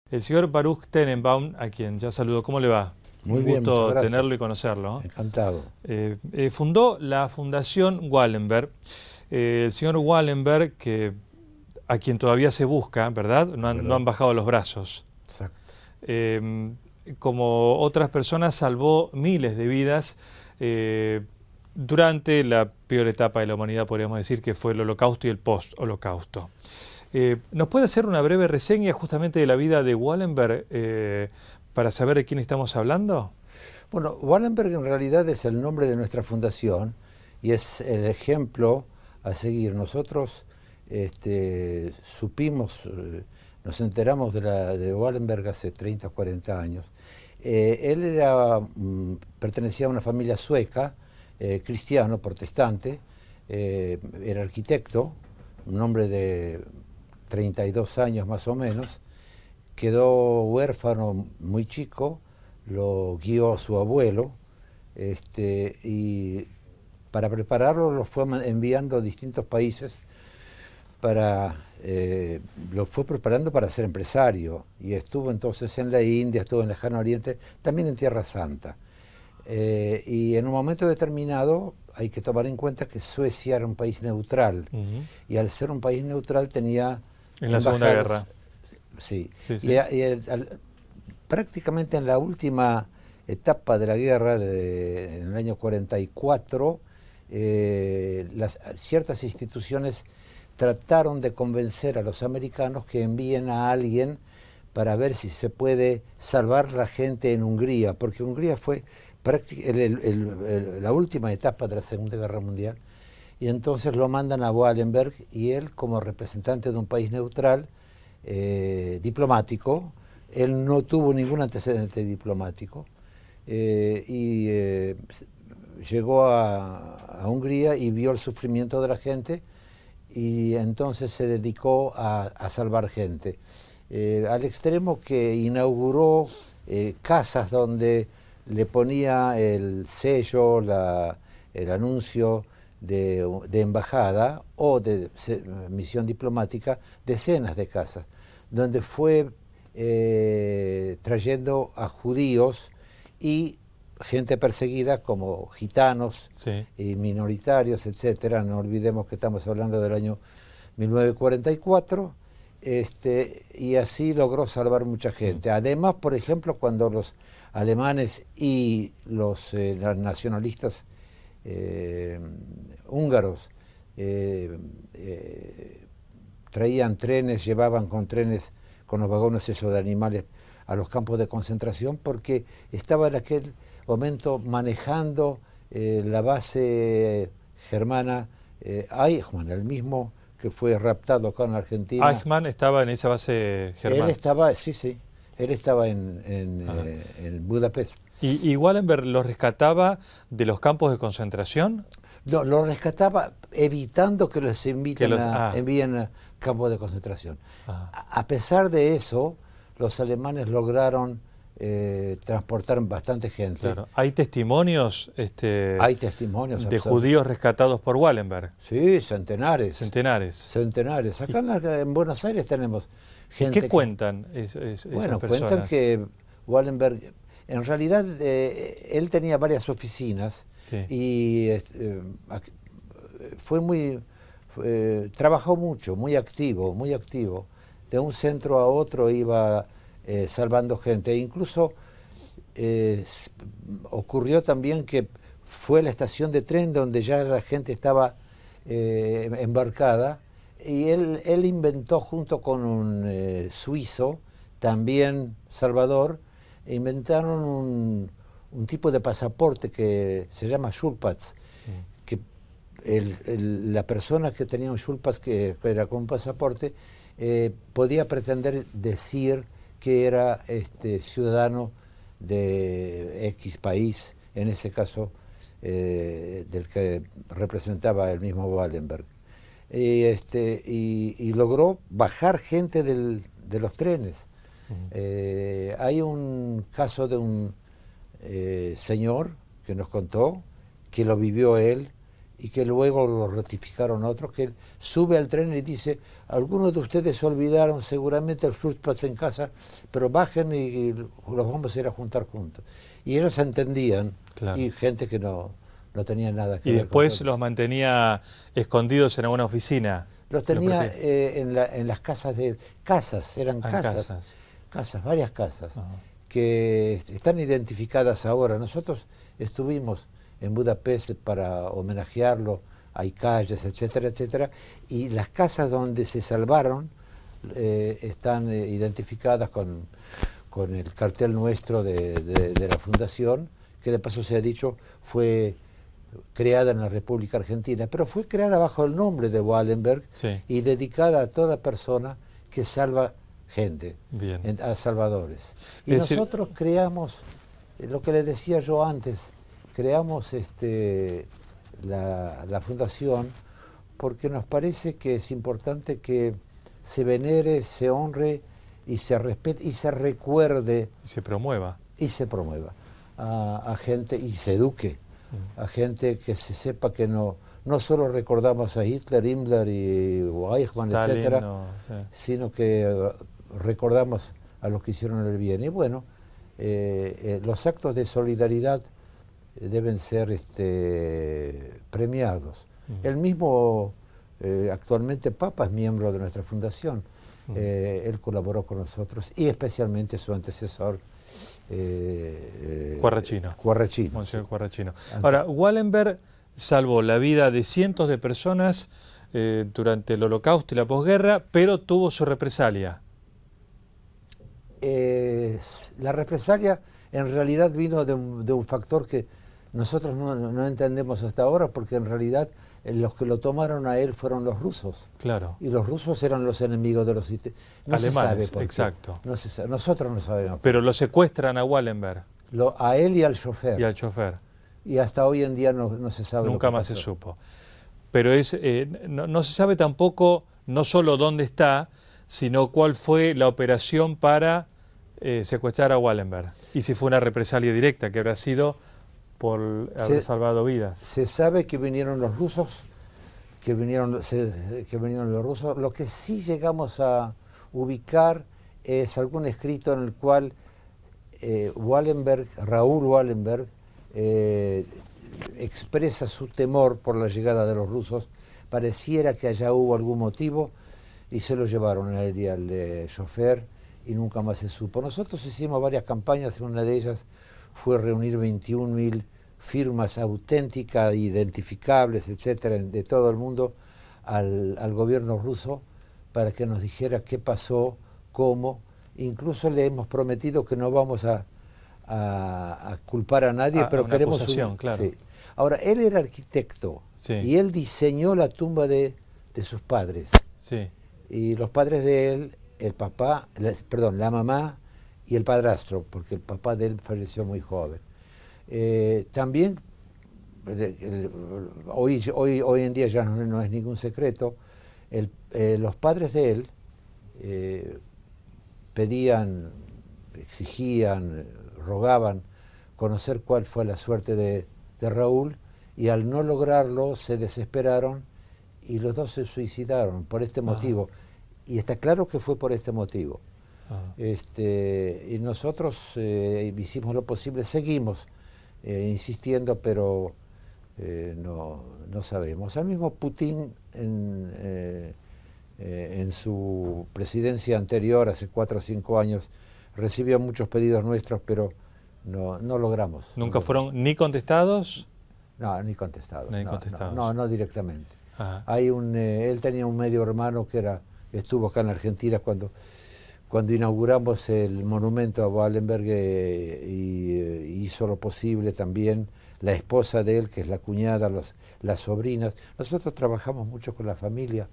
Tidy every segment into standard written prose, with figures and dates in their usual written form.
El señor Baruch Tenenbaum, a quien ya saludo, ¿cómo le va? Muy Un bien, muchas gusto gracias. tenerlo y conocerlo. Encantado. Fundó la Fundación Wallenberg. El señor Wallenberg, a quien todavía se busca, ¿verdad? No han bajado los brazos. Exacto. Como otras personas, salvó miles de vidas durante la peor etapa de la humanidad, podríamos decir, que fue el Holocausto y el post-Holocausto. ¿Nos puede hacer una breve reseña justamente de la vida de Wallenberg para saber de quién estamos hablando? Bueno, Wallenberg en realidad es el nombre de nuestra fundación y es el ejemplo a seguir. Nosotros supimos, nos enteramos de Wallenberg hace 30 o 40 años. Él pertenecía a una familia sueca, cristiano, protestante, era arquitecto, un hombre de 32 años más o menos, quedó huérfano muy chico, lo guió su abuelo, y para prepararlo lo fue enviando a distintos países, lo fue preparando para ser empresario, y estuvo entonces en la India, estuvo en el Lejano Oriente, también en Tierra Santa. Y en un momento determinado hay que tomar en cuenta que Suecia era un país neutral, y al ser un país neutral tenía en la Segunda Guerra. Sí, sí. Prácticamente en la última etapa de la guerra, en el año 44, ciertas instituciones trataron de convencer a los americanos que envíen a alguien para ver si se puede salvar la gente en Hungría, porque Hungría fue la última etapa de la Segunda Guerra Mundial, y entonces lo mandan a Wallenberg, y él, como representante de un país neutral, diplomático, él no tuvo ningún antecedente diplomático, llegó a Hungría y vio el sufrimiento de la gente, y entonces se dedicó a salvar gente, al extremo que inauguró casas donde le ponía el sello, el anuncio de embajada o de misión diplomática, decenas de casas, donde fue trayendo a judíos y gente perseguida como gitanos, sí, y minoritarios, etcétera. No olvidemos que estamos hablando del año 1944, y así logró salvar mucha gente. Además, por ejemplo, cuando los alemanes y los nacionalistas húngaros traían trenes, llevaban con trenes, con los vagones esos de animales, a los campos de concentración, porque estaba en aquel momento manejando la base germana Eichmann, el mismo que fue raptado acá en Argentina. Eichmann estaba en esa base germana. Él estaba, sí, él estaba en Budapest. ¿Y Wallenberg los rescataba de los campos de concentración? No, lo rescataba evitando que los envíen a campos de concentración. A pesar de eso, los alemanes lograron transportar bastante gente. Claro. ¿Hay testimonios, hay testimonios de judíos rescatados por Wallenberg? Sí, centenares. Centenares. Acá en Buenos Aires tenemos gente. ¿Y qué cuentan bueno, esas personas? Cuentan que Wallenberg, en realidad, él tenía varias oficinas, sí, y trabajó mucho, muy activo. De un centro a otro iba salvando gente. E incluso ocurrió también que fue a la estación de tren donde ya la gente estaba embarcada, y él inventó, junto con un suizo, también salvador, inventaron un tipo de pasaporte que se llama Schulpass, que la persona que tenía un Schulpass, que era con un pasaporte, podía pretender decir que era ciudadano de X país, en ese caso del que representaba el mismo Wallenberg. Y logró bajar gente de los trenes. Hay un caso de un señor que nos contó, que lo vivió él, y que luego lo ratificaron otros, que él sube al tren y dice, algunos de ustedes olvidaron seguramente el Schultz en casa, pero bajen y los vamos a ir a juntar juntos. Y ellos entendían, claro. Y gente que no tenía nada que ver. Y después con los mantenía escondidos en alguna oficina. Los tenía en las casas eran casas, varias casas, que están identificadas ahora. Nosotros estuvimos en Budapest para homenajearlo, hay calles, etcétera, etcétera, y las casas donde se salvaron están identificadas con el cartel nuestro de la Fundación, que de paso se ha dicho fue creada en la República Argentina, pero fue creada bajo el nombre de Wallenberg, sí, y dedicada a toda persona que salva gente, a salvadores. Y nosotros creamos, lo que les decía yo antes, creamos la fundación porque nos parece que es importante que se venere, se honre y se respete y se recuerde. Y se promueva. Y se promueva a gente y se eduque a gente que se sepa que no solo recordamos a Hitler, Himmler y Eichmann, Stalin, etcétera, sino que recordamos a los que hicieron el bien. Y bueno, los actos de solidaridad deben ser premiados. El mismo, actualmente Papa es miembro de nuestra fundación. Él colaboró con nosotros y especialmente su antecesor, Quarracino. Monseñor Quarracino. Ahora, Wallenberg salvó la vida de cientos de personas durante el Holocausto y la posguerra, pero tuvo su represalia. La represalia en realidad vino de un factor que nosotros no entendemos hasta ahora, porque en realidad los que lo tomaron a él fueron los rusos. Claro. Y los rusos eran los enemigos de los alemanes. Se sabe por exacto. No se sabe. Nosotros no sabemos. Pero lo secuestran a Wallenberg. A él y al chofer. Y al chofer. Y hasta hoy en día no se sabe. Nunca más se supo. Pero no se sabe tampoco, no solo dónde está, sino cuál fue la operación para secuestrar a Wallenberg. Y si fue una represalia directa, que habrá sido por haber salvado vidas. Se sabe que vinieron los rusos, que vinieron los rusos. Lo que sí llegamos a ubicar es algún escrito en el cual Raúl Wallenberg, expresa su temor por la llegada de los rusos. Pareciera que allá hubo algún motivo y se lo llevaron a él y al chofer y nunca más se supo. Nosotros hicimos varias campañas, una de ellas fue reunir 21.000 firmas auténticas, identificables, etcétera, de todo el mundo al gobierno ruso para que nos dijera qué pasó, cómo. Incluso le hemos prometido que no vamos a culpar a nadie, pero queremos claro. Sí. Ahora, él era arquitecto, sí, y él diseñó la tumba de sus padres. Sí. Y los padres de él, la mamá y el padrastro, porque el papá de él falleció muy joven. También, hoy en día ya no es ningún secreto, los padres de él pedían, exigían, rogaban conocer cuál fue la suerte de Raúl, y al no lograrlo se desesperaron y los dos se suicidaron por este motivo. Y está claro que fue por este motivo. Y nosotros hicimos lo posible, seguimos insistiendo, pero no sabemos. Al mismo Putin en su presidencia anterior, hace 4 o 5 años, recibió muchos pedidos nuestros, pero no logramos. ¿Nunca fueron ni contestados? No, ni contestados. contestados. No directamente. Él tenía un medio hermano que estuvo acá en Argentina cuando inauguramos el monumento a Wallenberg, y hizo lo posible también la esposa de él, que es la cuñada, las sobrinas. Nosotros trabajamos mucho con la familia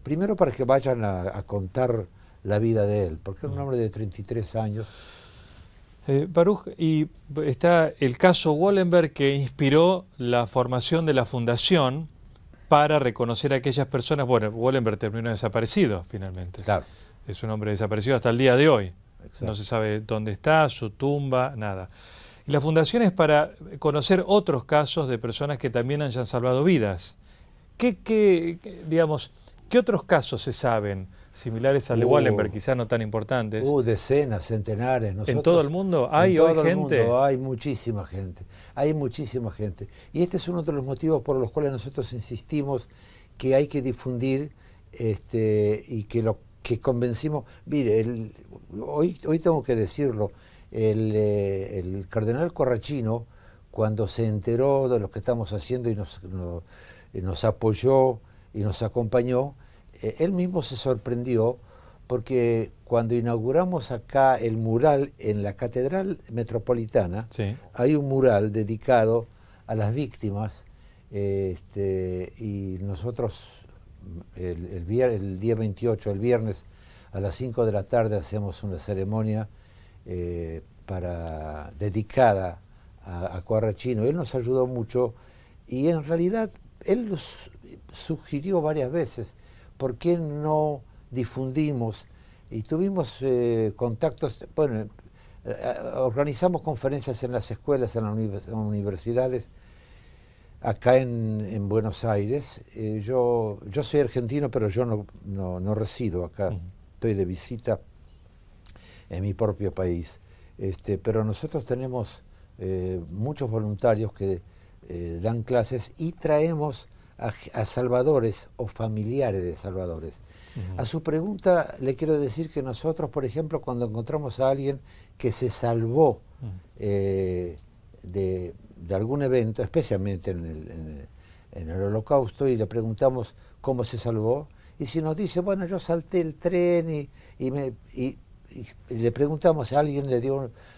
primero para que vayan a contar la vida de él, porque es un hombre de 33 años. Baruch, y está el caso Wallenberg, que inspiró la formación de la fundación para reconocer a aquellas personas. Bueno, Wallenberg terminó desaparecido finalmente. Claro. Es un hombre desaparecido hasta el día de hoy. Exacto. No se sabe dónde está, su tumba, nada. Y la fundación es para conocer otros casos de personas que también hayan salvado vidas. Digamos, ¿qué otros casos se saben similares al de Wallenberg, quizás no tan importantes? Decenas, centenares. ¿En todo el mundo hay hoy gente? Mundo hay muchísima gente, hay muchísima gente. Y este es uno de los motivos por los cuales nosotros insistimos que hay que difundir y que lo que convencimos. Mire, hoy tengo que decirlo, el cardenal Corrachino, cuando se enteró de lo que estamos haciendo y nos apoyó y nos acompañó, él mismo se sorprendió porque cuando inauguramos acá el mural en la Catedral Metropolitana, sí, hay un mural dedicado a las víctimas y nosotros el día 28, el viernes, a las 5 de la tarde hacemos una ceremonia dedicada a Corrachino. Él nos ayudó mucho y en realidad él nos sugirió varias veces por qué no difundimos, y tuvimos contactos, bueno, organizamos conferencias en las escuelas, en las universidades, acá en Buenos Aires. Yo soy argentino, pero yo no resido acá, estoy de visita en mi propio país. Pero nosotros tenemos muchos voluntarios que dan clases y traemos a salvadores o familiares de salvadores. A su pregunta le quiero decir que nosotros, por ejemplo, cuando encontramos a alguien que se salvó de algún evento, especialmente en el Holocausto, y le preguntamos cómo se salvó, y si nos dice, bueno, yo salté el tren y le preguntamos, ¿a alguien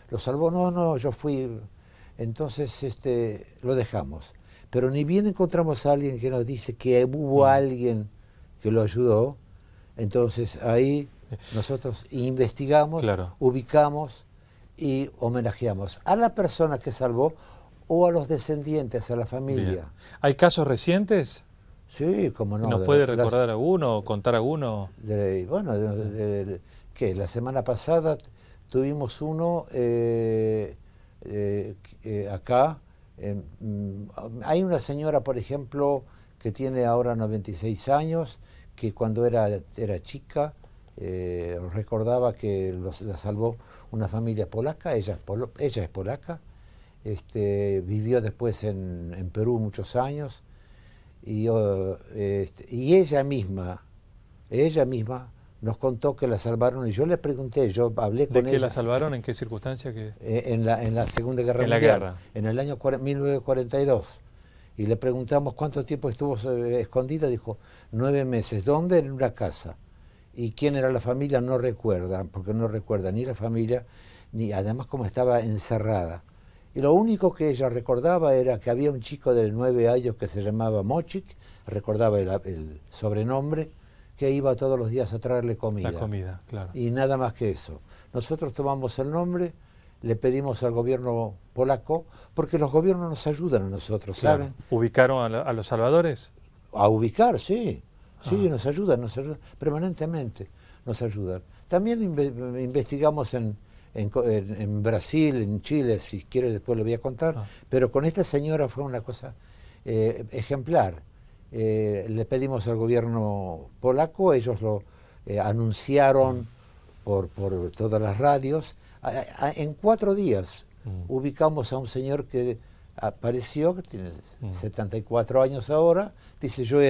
lo salvó? No, yo fui. Entonces lo dejamos. Pero ni bien encontramos a alguien que nos dice que hubo alguien que lo ayudó, entonces ahí nosotros investigamos, claro, ubicamos y homenajeamos a la persona que salvó o a los descendientes, a la familia. Bien. ¿Hay casos recientes? Sí, como no. ¿Nos puede recordar alguno o contar alguno? Bueno, ¿qué? La semana pasada tuvimos uno acá. Hay una señora, por ejemplo, que tiene ahora 96 años, que cuando era chica recordaba que la salvó una familia polaca. Ella es polaca, vivió después en Perú muchos años, y ella misma nos contó que la salvaron, y yo le pregunté, yo hablé con ella. ¿De qué la salvaron? ¿En qué circunstancia? En la Segunda Guerra Mundial. En la guerra. En el año 1942. Y le preguntamos cuánto tiempo estuvo escondida. Dijo, 9 meses. ¿Dónde? En una casa. ¿Y quién era la familia? No recuerda, porque no recuerda ni la familia, ni además cómo estaba encerrada. Y lo único que ella recordaba era que había un chico de 9 años que se llamaba Mochik, recordaba el sobrenombre, que iba todos los días a traerle comida. La comida, claro. Y nada más que eso. Nosotros tomamos el nombre, le pedimos al gobierno polaco, porque los gobiernos nos ayudan a nosotros, claro. ¿saben? ¿Ubicaron a los salvadores? A ubicar, sí. Sí, nos ayudan permanentemente, nos ayudan. También investigamos en Brasil, en Chile, si quiere después lo voy a contar, pero con esta señora fue una cosa ejemplar. Le pedimos al gobierno polaco, ellos lo anunciaron por todas las radios. En 4 días ubicamos a un señor que apareció, que tiene 74 años ahora, dice yo, y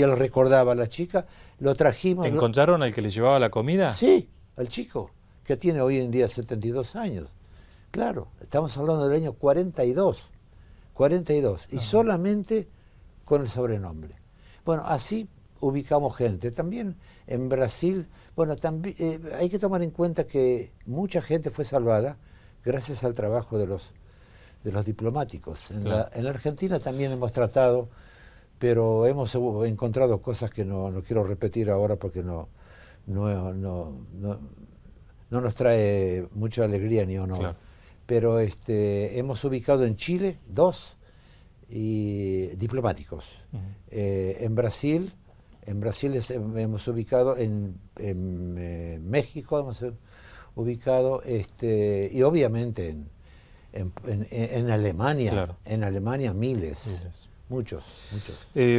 él recordaba a la chica, lo trajimos. ¿Encontraron al que le llevaba la comida? Sí, al chico, que tiene hoy en día 72 años. Claro, estamos hablando del año 42, y solamente con el sobrenombre. Bueno, así ubicamos gente. También en Brasil, bueno, también hay que tomar en cuenta que mucha gente fue salvada gracias al trabajo de los diplomáticos. En la Argentina también hemos tratado, pero hemos encontrado cosas que no quiero repetir ahora porque no nos trae mucha alegría ni honor. Claro. Pero hemos ubicado en Chile 2 diplomáticos. En Brasil hemos ubicado en México, hemos ubicado, y obviamente en Alemania, Claro. en Alemania miles. Muchos.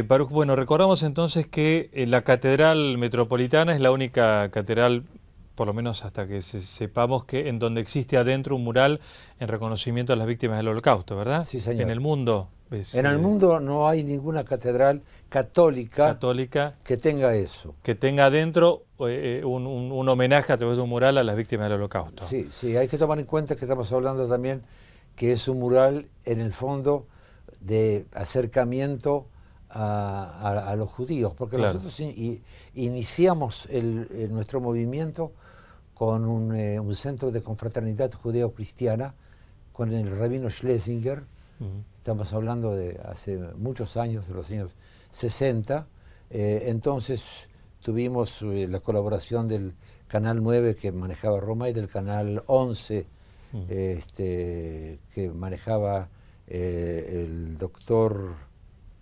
Baruch, bueno, recordamos entonces que la Catedral Metropolitana es la única catedral, por lo menos hasta que sepamos, que en donde existe adentro un mural en reconocimiento a las víctimas del Holocausto, ¿verdad? Sí, señor. En el mundo. En el mundo no hay ninguna catedral católica que tenga eso. Que tenga adentro un homenaje a través de un mural a las víctimas del Holocausto. Sí, sí, hay que tomar en cuenta que estamos hablando también que es un mural en el fondo de acercamiento a los judíos, porque claro. nosotros iniciamos nuestro movimiento con un centro de confraternidad judeo-cristiana con el rabino Schlesinger. Estamos hablando de hace muchos años, de los años 60. Entonces tuvimos la colaboración del Canal 9 que manejaba Roma y del Canal 11 que manejaba el doctor,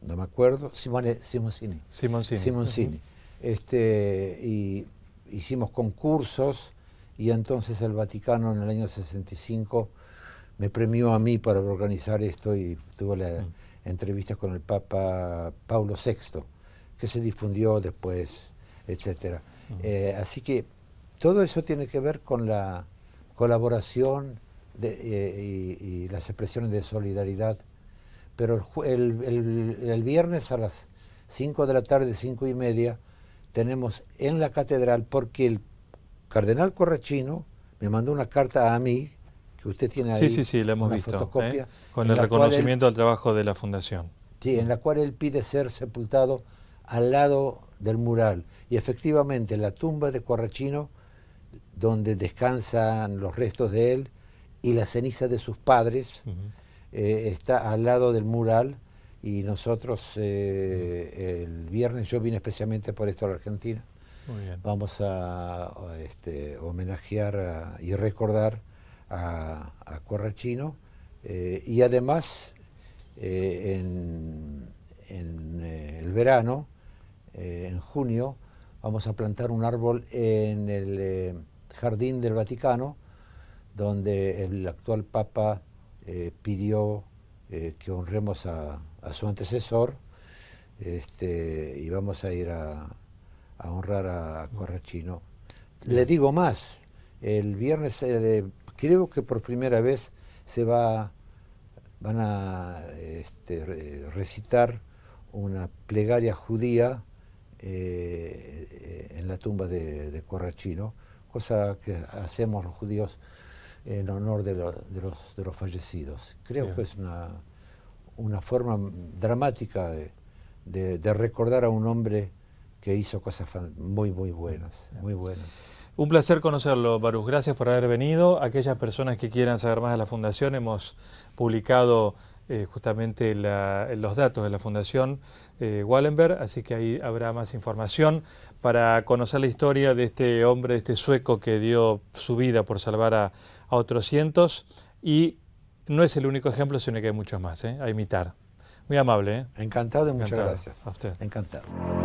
no me acuerdo, Simoncini. Y hicimos concursos y entonces el Vaticano en el año 65 me premió a mí para organizar esto y tuve la entrevista con el Papa Paulo VI, que se difundió después, etc. Así que todo eso tiene que ver con la colaboración y las expresiones de solidaridad. Pero el viernes a las 5 de la tarde, 5:30, tenemos en la catedral, porque el cardenal Corrachino me mandó una carta a mí, que usted tiene ahí, sí, la hemos visto, fotocopia, con el reconocimiento al trabajo de la Fundación. Sí, en la cual él pide ser sepultado al lado del mural. Y efectivamente la tumba de Corrachino, donde descansan los restos de él y la ceniza de sus padres, está al lado del mural. Y nosotros el viernes, yo vine especialmente por esto a la Argentina, vamos a homenajear y recordar a Corrachino, y además en el verano, en junio, vamos a plantar un árbol en el Jardín del Vaticano, donde el actual Papa pidió que honremos a su antecesor, y vamos a ir a honrar a Corrachino. Le digo más, el viernes creo que por primera vez van a recitar una plegaria judía en la tumba de Corrachino, cosa que hacemos los judíos en honor de los fallecidos. Creo que es una forma dramática de recordar a un hombre que hizo cosas muy buenas, muy buenas. Un placer conocerlo, Baruch. Gracias por haber venido. Aquellas personas que quieran saber más de la Fundación, hemos publicado justamente los datos de la Fundación Wallenberg, así que ahí habrá más información para conocer la historia de este hombre, de este sueco que dio su vida por salvar a otros cientos. Y no es el único ejemplo, sino que hay muchos más a imitar. Muy amable. Encantado y muchas Encantado. gracias. A usted. Encantado.